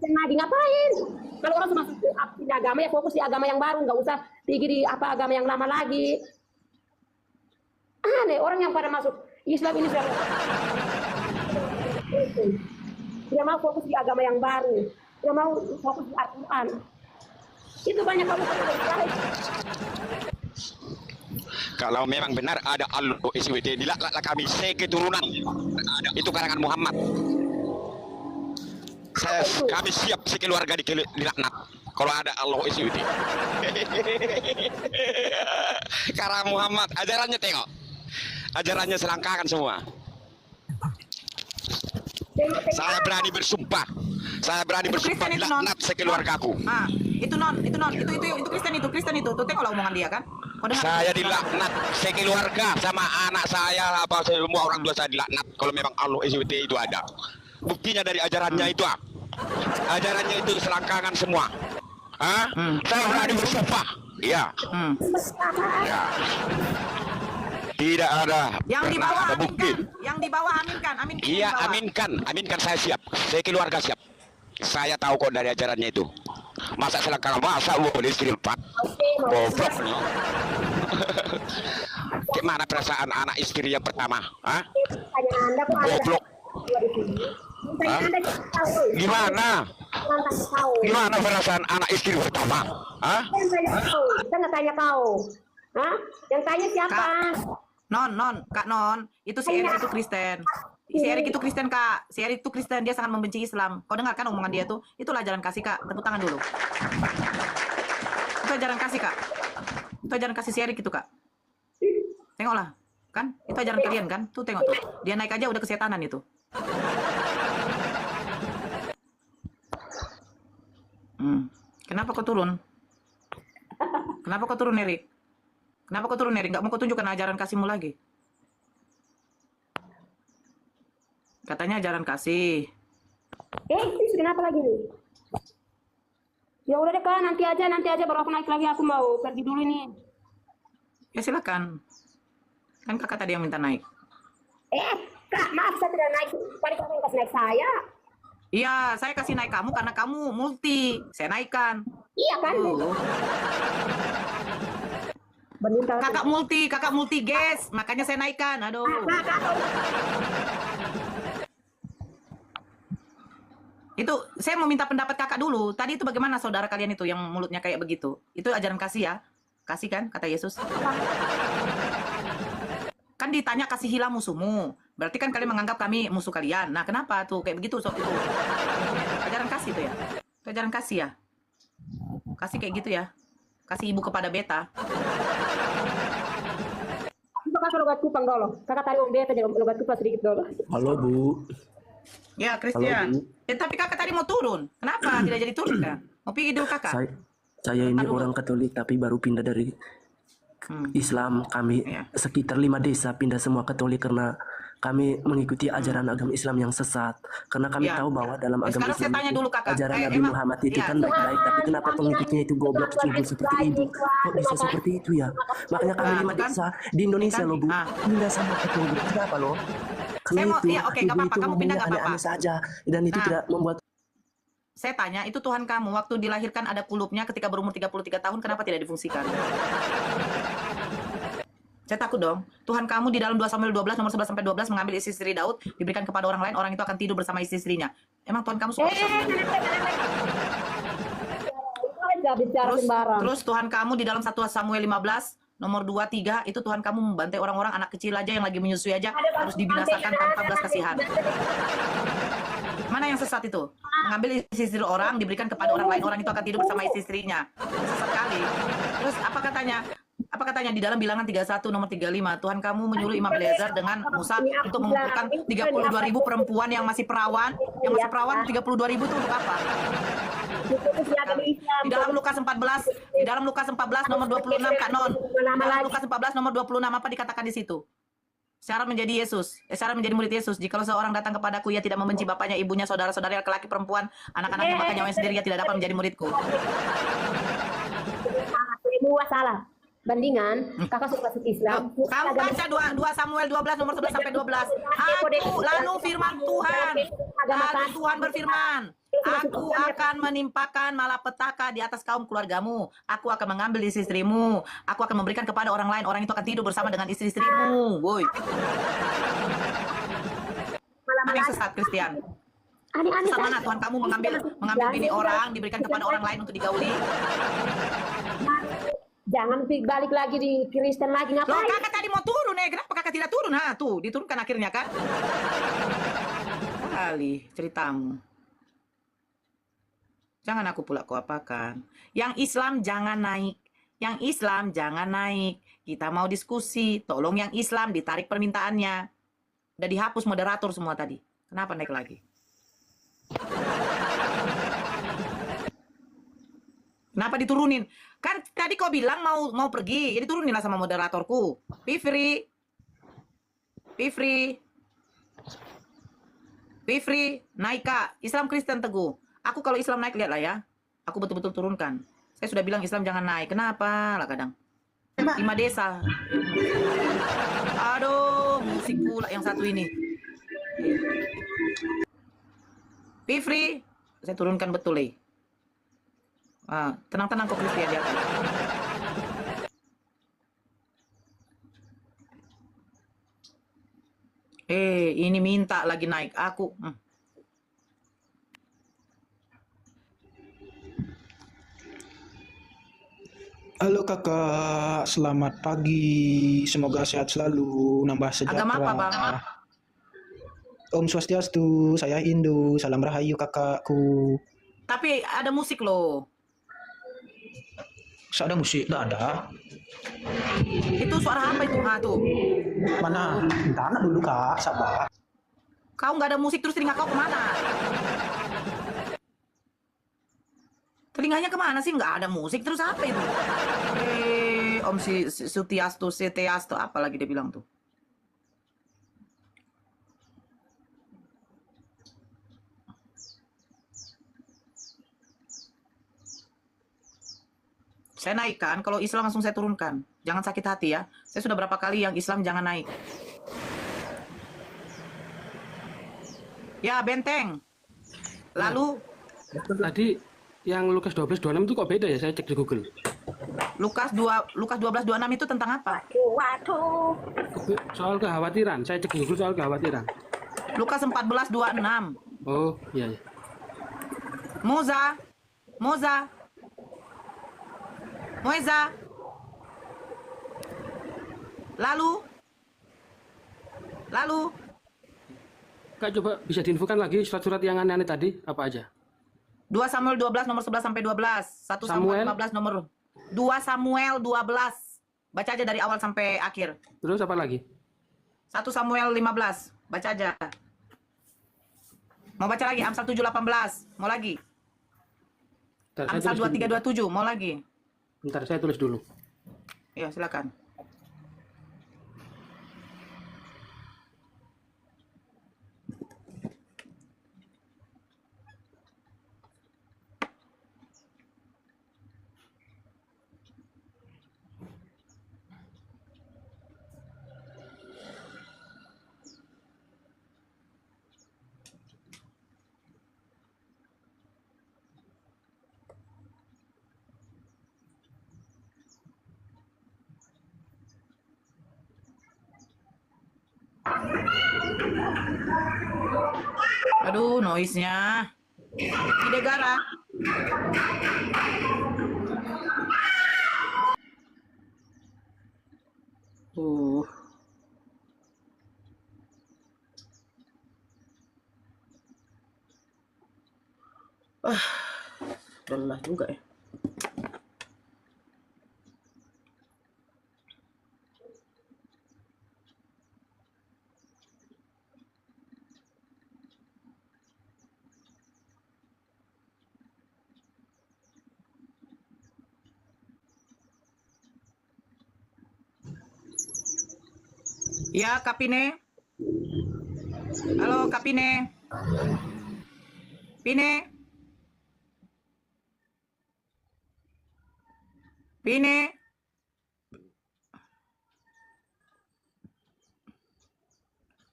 Nabi ngapain? Kalau orang sudah masuk pindah agama, ya fokus di agama yang baru, nggak usah pergi di agama yang lama lagi. Aneh, orang yang pada masuk Islam ini sudah dia mau fokus di agama yang baru, dia mau fokus di Al-Quran. Itu banyak kamu. Kalau memang benar ada Allah SWT, dilaknatlah kami seketurunan. Itu karangan Muhammad. Kami siap sekeluarga dilaknat kalau ada Allah SWT. Karangan Muhammad, ajarannya tengok. Ajarannya selangkangan semua. Saya berani bersumpah. Saya berani Itu bersumpah Kristen itu, Non. dilaknat sekeluargaku. Ah, itu Kristen itu. Tuh tengoklah omongan dia kan. Kau dengar? Saya dilaknat sekeluarga sama anak saya apa semua orang tua saya dilaknat kalau memang Allah SWT itu ada. Buktinya dari ajarannya itu. Ajarannya itu selangkangan semua. Hah? Saya berani bersumpah. Iya. Ya. Tidak ada. Yang di pernah bawah ada bukti. aminkan. Yang di bawah aminkan. Aminkan. Iya, yang di bawah. aminkan. Aminkan saya siap. Saya keluarga siap. Saya tahu kok dari ajarannya itu. Masa selangkangan, masa boleh istri 4. Goblok nih. Gimana perasaan anak istri yang pertama? Hah? Goblok. Hah? Gimana? Gimana perasaan anak istri pertama? Hah? Kita nggak tanya kau. Hah? Yang tanya siapa? Kak Non, itu si Erik itu Kristen. Si Erik itu Kristen, Kak. Si Erik itu Kristen, dia sangat membenci Islam. Kau dengar kan omongan dia tuh? Itulah ajaran kasih, Kak. Tepuk tangan dulu. Itu ajaran kasih, Kak. Itu ajaran kasih si Erik itu, Kak. Tengoklah. Kan? Itu ajaran kalian kan? Tuh tengok tuh. Dia naik aja udah kesetanan itu. Kenapa kau turun? Kenapa kau turun, Erik? Kenapa kau turun, Erik? Nggak mau kau tunjukkan ajaran kasihmu lagi? Katanya ajaran kasih. Kenapa lagi nih? Ya udah deh Kak, nanti aja baru aku naik lagi, aku mau pergi dulu nih. Ya silakan. Kan kakak tadi yang minta naik. Kak, maaf saya tidak naik. Tadi kakak kasih naik saya. Iya, saya kasih naik kamu karena kamu multi. Saya naikkan. Iya kan? Bener Kakak multi, guys. Makanya saya naikkan. Aduh. Itu saya mau minta pendapat kakak dulu. Tadi itu bagaimana saudara kalian itu yang mulutnya kayak begitu? Itu ajaran kasih ya? Kasih kan kata Yesus? Kan ditanya kasihilah musuhmu. Berarti kan kalian menganggap kami musuh kalian. Nah, kenapa tuh kayak begitu itu? Ajaran kasih itu ya? Itu ajaran kasih ya? Kasih kayak gitu ya? Kasih ibu kepada beta. Kakak logat kupang dulu. Kakak tadi mau beta jangan logat kupang sedikit dulu. Halo Bu. Ya, Christian. Tapi kakak tadi mau turun. Kenapa tidak jadi turun kan? Mau pergi dulu kakak. Saya ini orang Katolik tapi baru pindah dari Islam. Kami sekitar 5 desa pindah semua Katolik karena kami mengikuti ajaran agama Islam yang sesat. Karena kami tahu bahwa dalam agama Sekarang saya Islam tanya dulu kakak. ajaran Nabi Muhammad itu kan baik-baik, tapi kenapa pengikutnya itu goblok cubul seperti itu? Kok bisa seperti itu ya? Makanya kami 5 desa di Indonesia loh Bu, pindah sama Katolik. Kenapa loh? Karena Saya mau, itu, ya oke, nggak ibu apa-apa, itu kamu pindah nggak ngomongnya apa-apa. aneh-aneh saja dan itu tidak membuat. Saya tanya, itu Tuhan kamu waktu dilahirkan ada kulupnya ketika berumur 33 tahun, kenapa tidak difungsikan? Saya takut dong. Tuhan kamu di dalam 2 Samuel 12 nomor 11 sampai 12 mengambil istri Daud, diberikan kepada orang lain, orang itu akan tidur bersama istri-istrinya. Emang Tuhan kamu suka Terus Tuhan kamu di dalam 1 Samuel 15 nomor 2, 3 itu Tuhan kamu membantai orang-orang, anak kecil aja yang lagi menyusui aja harus dibinasakan tanpa belas kasihan. Mana yang sesat itu? Mengambil istri orang diberikan kepada orang lain, orang itu akan tidur bersama istri-istrinya. Sesat kali. Terus apa katanya? Apa katanya di dalam Bilangan 31 nomor 35, Tuhan kamu menyuruh Imam Eleazar dengan Musa untuk mengumpulkan 32.000 perempuan yang masih perawan. Yang masih perawan 32.000 itu untuk apa? Di dalam Lukas 14 nomor 26 Kak Non. Di dalam Lukas 14 nomor 26 apa dikatakan di situ? Syarat menjadi Yesus, syarat menjadi murid Yesus. Jikalau seorang datang kepadaku, ia tidak membenci bapaknya, ibunya, saudara-saudara, laki-laki, perempuan, anak-anaknya, maka nyawanya sendiri ia tidak dapat menjadi muridku. Salah. Bandingan, kakak suka masuk Islam. Kamu baca 2 Samuel 12 nomor 11 sampai 12. Lalu firman Tuhan. Lalu Tuhan berfirman, aku akan menimpakan malapetaka di atas kaum keluargamu. Aku akan mengambil istri-istrimu. Aku akan memberikan kepada orang lain. Orang itu akan tidur bersama dengan istri-istrimu. Woi. Mana yang sesat, Christian? Sesat mana Tuhan kamu mengambil bini orang, diberikan kepada orang lain untuk digauli? Jangan balik lagi di Kristen lagi, ngapain? Loh, kakak tadi mau turun kenapa kakak tidak turun? Tuh, diturunkan akhirnya kan? Kali ceritamu. Jangan aku pula kau apakan. Yang Islam jangan naik. Yang Islam jangan naik. Kita mau diskusi. Tolong yang Islam ditarik permintaannya. Udah dihapus moderator semua tadi. Kenapa naik lagi? Kenapa diturunin? Kan tadi kau bilang mau pergi, jadi turunin lah sama moderatorku. Fifri, naik Kak. Islam Kristen Teguh. Aku kalau Islam naik lihat lah ya. Aku betul-betul turunkan. Saya sudah bilang Islam jangan naik. Kenapa lah kadang? 5 desa. Aduh, musik pula yang satu ini. Fifri, saya turunkan betul tenang-tenang kok Kristian dia. Ini minta lagi naik aku. Halo kakak, selamat pagi. Semoga sehat selalu, nambah sejahtera. Agama apa bang? Om Swastiastu, saya Hindu. Salam rahayu kakakku. Tapi ada musik loh. Ada musik? Tidak ada. Itu suara apa itu? Tuh. Mana? Bentar dulu kak, sabar. Kau nggak ada musik terus telinga kau kemana? Telinganya kemana sih? Nggak ada musik terus apa itu? Om Sutiastu, Setiastu, apa lagi dia bilang tuh? Saya naikkan, kalau Islam langsung saya turunkan. Jangan sakit hati ya. Saya sudah berapa kali yang Islam jangan naik. Ya, benteng. Lalu tadi yang Lukas 12:26 itu kok beda ya? Saya cek di Google. Lukas 12:26 itu tentang apa? Waduh. Soal kekhawatiran. Saya cek di Google soal kekhawatiran. Lukas 14:26. Oh, iya ya. Moza. Lalu. Kak, coba bisa diinfokan lagi surat-surat yang aneh-aneh tadi apa aja? 2 Samuel 12 nomor 11 sampai 12. 1 Samuel 15 nomor 2 Samuel 12. Baca aja dari awal sampai akhir. Terus apa lagi? 1 Samuel 15. Baca aja. Mau baca lagi? Amsal 7:18. Mau lagi? Amsal 23:27. Mau lagi? Bentar, saya tulis dulu. Ya, silakan. Aduh, noise-nya. Hidegara. Lelah juga ya. Ya, Kapine. Halo, Kapine. Pine.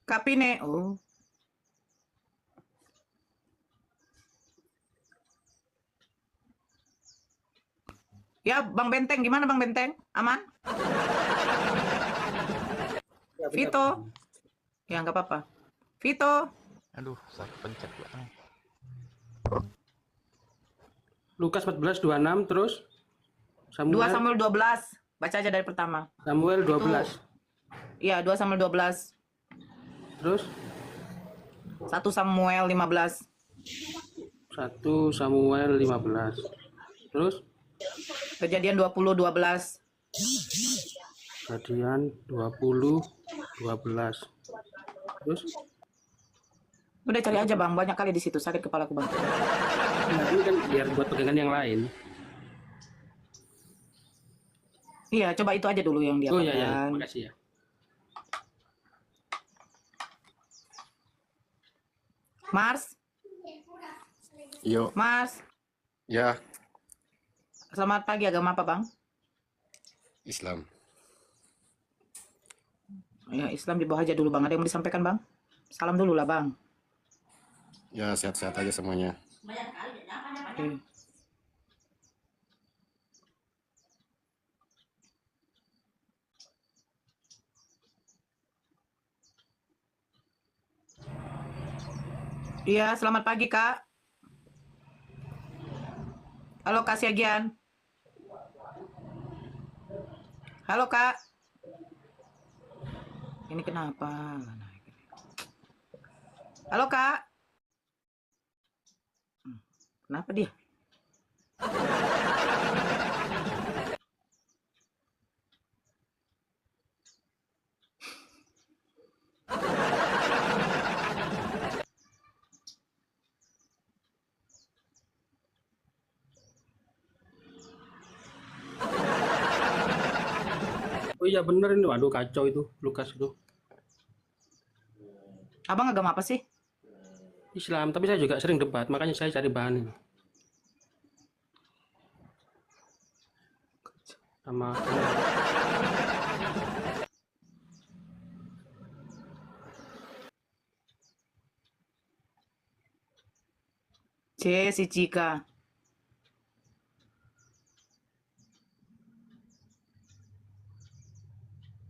Kapine. Oh. Ya, Bang Benteng. Gimana Bang Benteng? Aman? Vito. Ya, nggak apa-apa. Vito. Aduh, saya pencet ya. Lukas 14:26 terus 2 Samuel 12. Baca aja dari pertama. Samuel 12. Iya, 2 Samuel 12. Terus 1 Samuel 15. 1 Samuel 15. Terus Kejadian 20:12. Kejadian 20:12. Terus Udah cari aja bang, banyak kali di situ sakit kepalaku bang. Nah, ini kan biar buat pegangan yang lain. Iya, coba itu aja dulu yang dia Oh iya, ya. pegang. Makasih ya. Mars, Yo, Mars, ya, selamat pagi. Agama apa bang? Islam. Ya Islam di bawah aja dulu bang. Ada yang mau disampaikan bang? Salam dulu lah bang. Ya, sehat-sehat aja semuanya. Oke. Iya, selamat pagi kak. Halo kak Siagian. Halo kak. Ini kenapa? Halo kak. Kenapa dia? Oh iya bener ini, waduh kacau itu Lukas itu. Abang agama apa sih? Islam, tapi saya juga sering debat, makanya saya cari bahan ini. Sama Si Cika.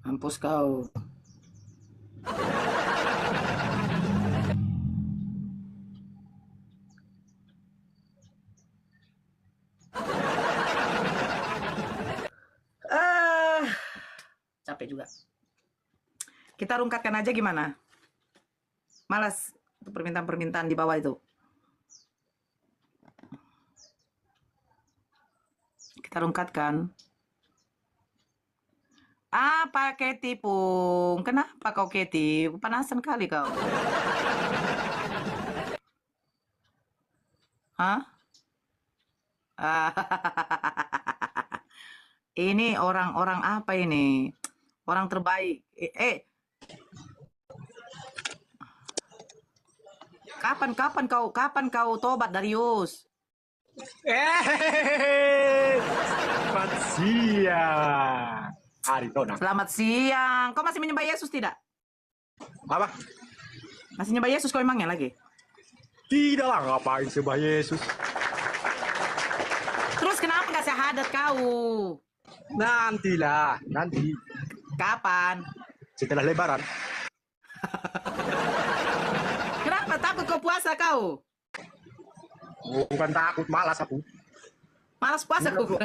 Mampus kau. Capek juga. Kita rungkatkan aja gimana? Malas itu permintaan-permintaan di bawah itu. Kita rungkatkan. Pak Keti Pung. Kenapa kau Keti? Panasan kali kau. Hah? Ini orang-orang apa ini? Orang terbaik. Kapan kau tobat Darius? Selamat siang. Hari Tona. Selamat siang. Kau masih menyembah Yesus tidak? Apa? Masih menyembah Yesus kau emangnya lagi? Tidak lah, ngapain sembah Yesus? Terus kenapa gak syahadat kau? Nantilah, nanti. Kapan? Setelah Lebaran. Kenapa takut kau puasa kau? Bukan takut, malas aku. Malas puasa kau?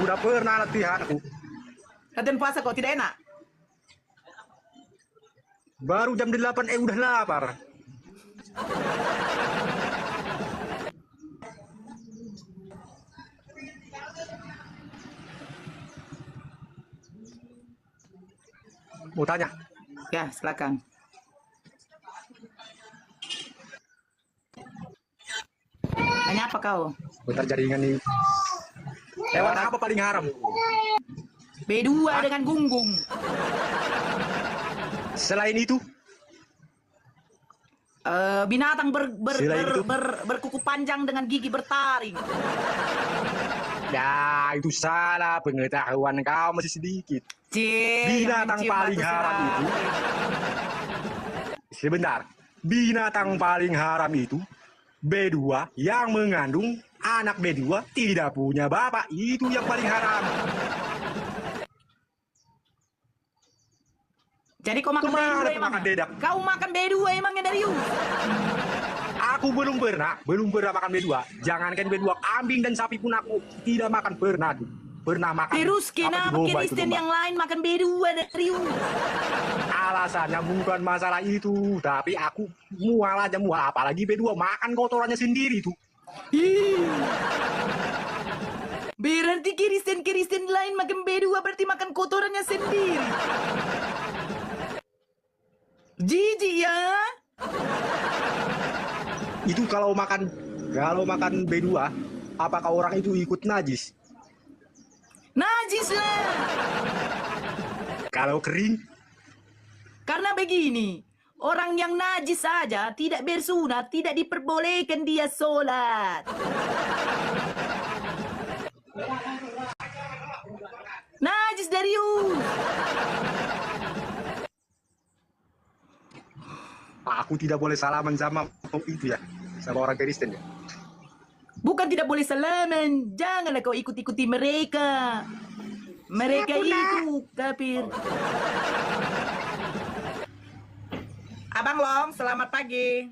Udah pernah latihan aku. Latihan puasa kau tidak enak? Baru jam 8 udah lapar. Mau tanya? Ya, silakan. Tanya apa kau? Bentar jaringan nih. Hewan apa paling haram? B2 dengan gunggung. Selain itu? Binatang Selain itu? berkuku panjang dengan gigi bertaring. Ya, itu salah. Pengetahuan kau masih sedikit. Binatang Mencium paling batu haram seram. itu. Sebentar. Binatang paling haram itu B2 yang mengandung anak B2 tidak punya bapak. Itu yang paling haram. Jadi kau makan Kemana B2 pemakan emangnya? dedak? Kau makan B2 emangnya Darius? Aku belum pernah makan B2. Jangankan B2, kambing dan sapi pun aku tidak makan pernah. Pernah makan. Terus Apa kenapa di domba itu Kristen domba? yang lain makan B2 Darius? Alasannya bukan masalah itu, tapi aku mual aja mual. Apalagi B2 makan kotorannya sendiri tuh. Berarti Kristen lain makan B2 berarti makan kotorannya sendiri. Jijik ya. Itu kalau makan B2, apakah orang itu ikut najis? Najis lah. Kalau kering, Karena begini, orang yang najis saja tidak bersunat, tidak diperbolehkan dia sholat. Najis Darius. aku tidak boleh salaman sama itu ya, sama orang Kristen ya. Bukan tidak boleh salaman, janganlah kau ikut-ikuti mereka. Mereka itu kafir. Abang Long, selamat pagi.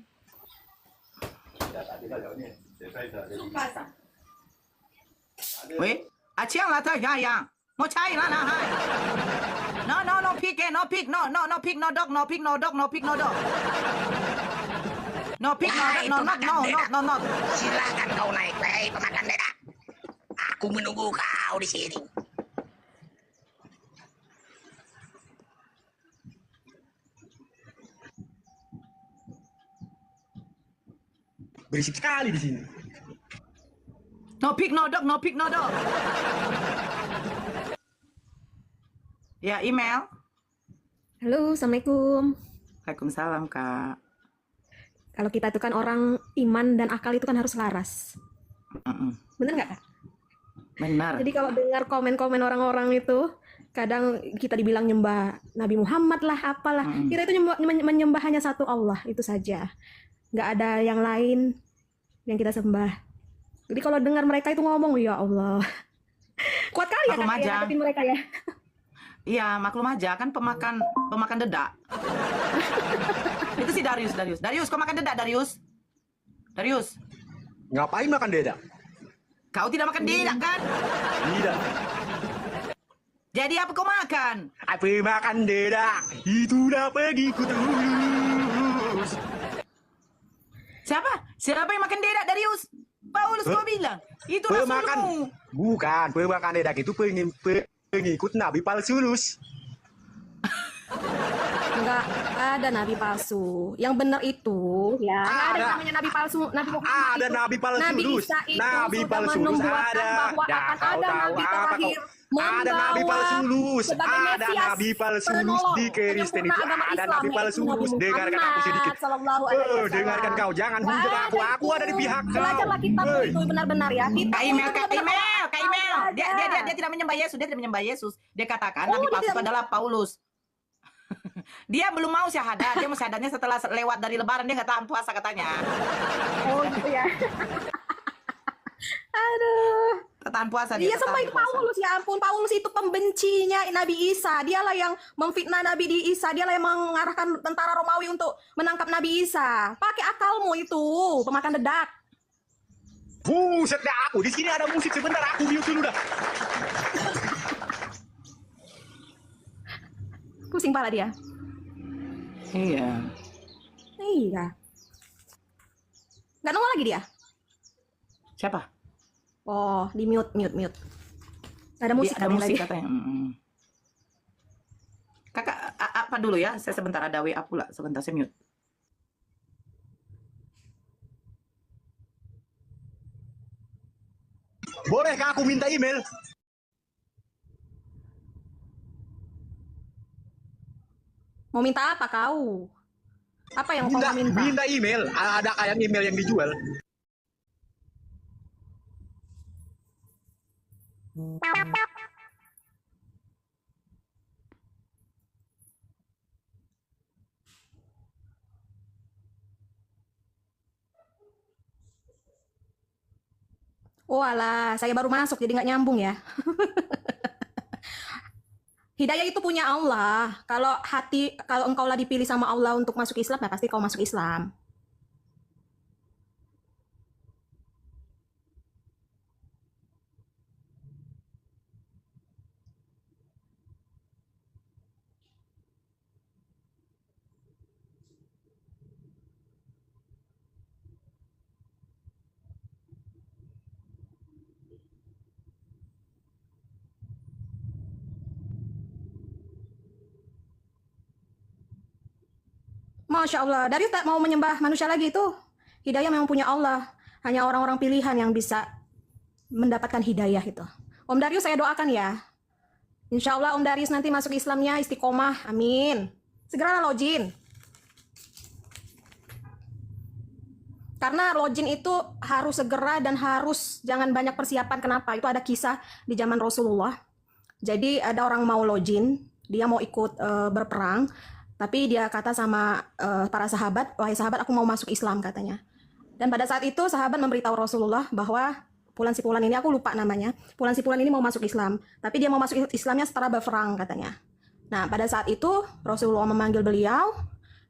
Weh, aciang lah tak ya. Mau cai lah nah hai. No pig no pig no pig no dog no pig no dog no pig no dog. No pig no. Silakan kau naik, hei pemakan dada. Aku menunggu kau di sini. Berisik sekali di sini. No pig no dog, no pig no dog. Ya, email. Halo, Assalamualaikum. Waalaikumsalam, Kak. Kalau kita itu kan orang iman dan akal itu kan harus laras. Bener nggak, Kak? Benar. Jadi kalau dengar komen-komen orang-orang itu, kadang kita dibilang nyembah Nabi Muhammad lah, apalah. Kita itu menyembah hanya satu Allah, itu saja. Nggak ada yang lain yang kita sembah. Jadi kalau dengar mereka itu ngomong, ya Allah. Kuat kali ya, Maklum Kak, ya aja. ngadepin mereka ya. Iya, maklum aja kan pemakan dedak. Itu si Darius. Darius, kau makan dedak, Darius? Darius, Ngapain makan dedak? kau tidak makan dedak kan? Tidak. Jadi apa kau makan? Apa makan dedak? Itu udah pergi ku terus. Siapa yang makan dedak, Darius? Paulus kau bilang. Itu Rasulmu. Bukan, pemakan dedak itu pengikut Nabi palsulus. Enggak ada nabi palsu. Yang benar itu ya nggak ada yang namanya nabi palsu. Nabi Muhammad Ada itu, nabi palsu. Nabi Isa itu Nabi sudah palsu menubuatkan ada. bahwa Ya, akan kau ada tahu nabi apa terakhir kau? Ada nabi palsulus. sebagai Ada Mesias, nabi palsulus penolong, di Kristen itu. penyempurna agama Ada Islam, nabi yaitu palsulus. Nabi Dengarkan aku Muhammad sedikit. Sallallahu Alaihi Wasallam. Dengarkan kau, jangan Nggak hujat ada aku. Aku itu. ada di pihak kau. Belajarlah kitab Hei. itu benar-benar ya. Kitab Kak itu Email. benar-benar Dia tidak menyembah Yesus, dia tidak menyembah Yesus. Dia katakan Oh, nabi dia palsu tidak- adalah Paulus. Dia belum mau syahadat, dia mau syahadatnya setelah lewat dari lebaran, dia nggak tahan puasa katanya. Oh gitu ya. Aduh. Tahan puasa dia. Iya tahan sama itu puasa. Paulus, ya ampun, Paulus itu pembencinya Nabi Isa. Dialah yang memfitnah Nabi di Isa. Dialah yang mengarahkan tentara Romawi untuk menangkap Nabi Isa. Pakai akalmu itu, pemakan dedak. Buset dah aku. Di sini ada musik sebentar. Aku mute dulu dah. Pusing pala dia. Iya. Iya. Nggak nongol lagi dia? Siapa? Oh, di mute. Nggak ada musik Ada katanya musik tadi. katanya. Kakak, apa dulu ya? Saya sebentar ada WA pula. Sebentar saya mute. Bolehkah aku minta email? Mau minta apa kau? Apa yang kau mau minta? Minta email. Ada kayak email yang dijual. Oh alah, saya baru masuk jadi nggak nyambung ya. Hidayah itu punya Allah. Kalau engkau lah dipilih sama Allah untuk masuk Islam, ya pasti kau masuk Islam. Masya Allah, Darius tak mau menyembah manusia lagi itu. Hidayah memang punya Allah. Hanya orang-orang pilihan yang bisa mendapatkan hidayah itu. Om Darius saya doakan ya. Insya Allah Om Darius nanti masuk Islamnya istiqomah. Amin. Segera login. Karena login itu harus segera dan harus jangan banyak persiapan. Kenapa? Itu ada kisah di zaman Rasulullah. Jadi ada orang mau login, dia mau ikut berperang, tapi dia kata sama para sahabat, wahai sahabat aku mau masuk Islam katanya. Dan pada saat itu sahabat memberitahu Rasulullah bahwa Fulan si Fulan ini, aku lupa namanya, Fulan si Fulan ini mau masuk Islam, tapi dia mau masuk Islamnya setelah berperang katanya. Nah pada saat itu Rasulullah memanggil beliau.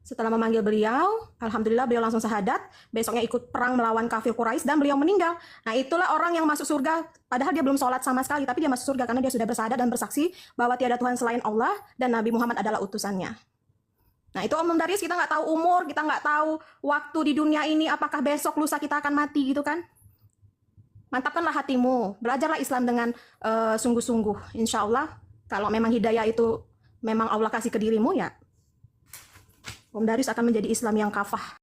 Setelah memanggil beliau, alhamdulillah beliau langsung syahadat. Besoknya ikut perang melawan kafir Quraisy dan beliau meninggal. Nah itulah orang yang masuk surga, padahal dia belum sholat sama sekali, tapi dia masuk surga karena dia sudah bersyahadat dan bersaksi bahwa tiada Tuhan selain Allah dan Nabi Muhammad adalah utusannya. Nah itu Om Darius, kita nggak tahu umur, kita nggak tahu waktu di dunia ini, apakah besok lusa kita akan mati gitu kan. Mantapkanlah hatimu, belajarlah Islam dengan sungguh-sungguh. Insya Allah kalau memang hidayah itu memang Allah kasih ke dirimu ya, Om Darius akan menjadi Islam yang kafah.